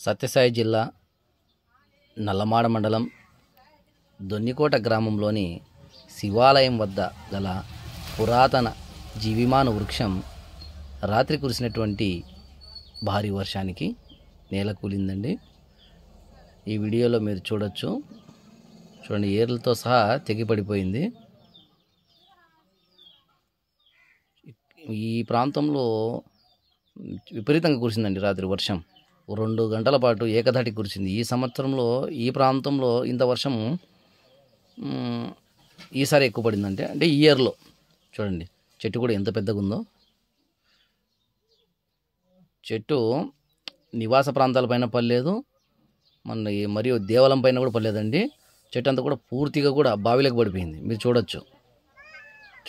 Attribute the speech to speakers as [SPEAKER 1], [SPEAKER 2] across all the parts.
[SPEAKER 1] సత్యసాయి జిల్లా నల్లమాడ మండలం దొన్నికోట గ్రామంలోని శివాలయం వద్ద గల పురాతన జీవిమాను వృక్షం రాత్రి కురిసినటువంటి భారీ వర్షానికి నేలకూలిందండి. ఈ వీడియోలో మీరు చూడొచ్చు. చూడండి, ఏర్లతో సహా తెగిపడిపోయింది. ఈ ప్రాంతంలో విపరీతంగా కురిసిందండి రాత్రి వర్షం. 2 గంటల పాటు ఏకధాటి కురిసింది. ఈ సంవత్సరంలో ఈ ప్రాంతంలో ఇంత వర్షం ఈసారి ఎక్కువ పడిందంటే ఈ ఇయర్లో. చూడండి, చెట్టు కూడా ఎంత పెద్దగా ఉందో. చెట్టు నివాస ప్రాంతాలపైన పడలేదు, మరియు దేవాలయం పైన కూడా పడలేదండి. చెట్టు అంతా కూడా పూర్తిగా కూడా బావిలోకి పడిపోయింది. మీరు చూడొచ్చు.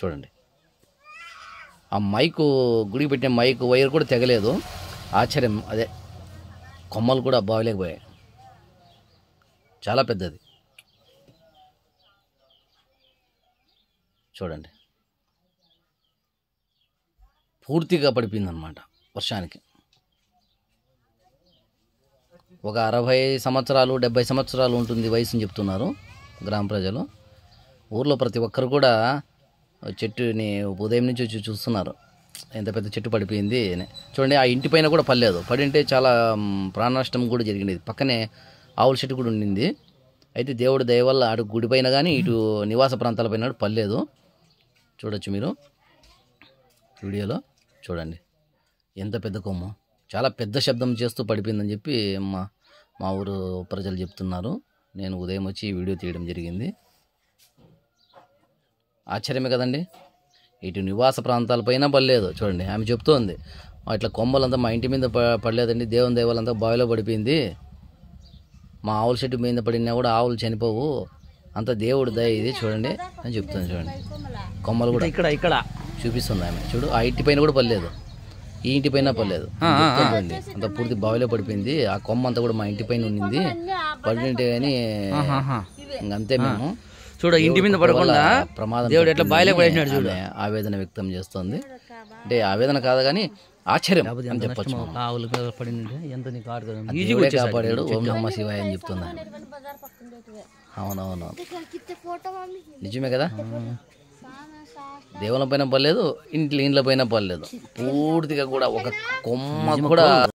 [SPEAKER 1] చూడండి, ఆ మైకు, గుడికి పెట్టిన మైకు వైర్ కూడా తెగలేదు. ఆశ్చర్యం, అదే కొమ్మలు కూడా బావిలోకి పోయాయి. చాలా పెద్దది. చూడండి, పూర్తిగా పడిపోయిందన్నమాట వర్షానికి. ఒక 60 సంవత్సరాలు 70 సంవత్సరాలు ఉంటుంది వయసుని చెప్తున్నారు గ్రామ ప్రజలు. ఊర్లో ప్రతి ఒక్కరు కూడా చెట్టుని ఉదయం నుంచి వచ్చి చూస్తున్నారు, ఎంత పెద్ద చెట్టు పడిపోయింది అని. చూడండి, ఆ ఇంటి పైన కూడా పడలేదు. పడింటే చాలా ప్రాణ నష్టం కూడా జరిగింది. పక్కనే ఆవుల చెట్టు కూడా ఉండింది. అయితే దేవుడి దయ వల్ల అటు గుడి పైన కానీ ఇటు నివాస ప్రాంతాలపైన పడలేదు. చూడొచ్చు మీరు వీడియోలో. చూడండి, ఎంత పెద్ద కొమ్మ, చాలా పెద్ద శబ్దం చేస్తూ పడిపోయిందని చెప్పి మా ఊరు ప్రజలు చెప్తున్నారు. నేను ఉదయం వచ్చి ఈ వీడియో తీయడం జరిగింది. ఆశ్చర్యమే కదండి. ఇటు నివాస ప్రాంతాలపైన పడలేదు. చూడండి, ఆమె చెప్తోంది, ఇట్లా కొమ్మలంతా మా ఇంటి మీద పడలేదండి, దేవుని దేవాలంతా బావిలో పడిపోయింది. మా ఆవుల చెట్టు మీద పడినా కూడా ఆవులు చనిపోవు, అంత దేవుడు దయ ఇది చూడండి అని చెప్తుంది. చూడండి, కొమ్మలు కూడా ఇక్కడ చూపిస్తుంది ఆమె. చూడు, ఆ ఇంటి పైన కూడా పడలేదు, ఈ ఇంటి పైన పడలేదు. అంత పూర్తి బావిలో పడిపోయింది. ఆ కొమ్మ అంతా కూడా మా ఇంటి పైన ఉండింది. పడినట్టే కానీ ఇంకంతే. మేము
[SPEAKER 2] చూడ ఇంటి మీద పడకుండా
[SPEAKER 1] ప్రమాదం
[SPEAKER 2] దేవుడు ఎట్లా బాయిలో పడేసినాడు. చూడ
[SPEAKER 1] ఆవేదన వ్యక్తం చేస్తుంది. అంటే ఆవేదన కాదు కానీ ఆశ్చర్యం అని చెప్పచ్చు. కాపాడాడు, ఓం నమ శివాయ అని చెప్తుంది. అవునవును, నిజమే కదా. దేవుల పైన పడలేదు, ఇండ్ల పైన పడలేదు, పూర్తిగా కూడా ఒక కొమ్మ కూడా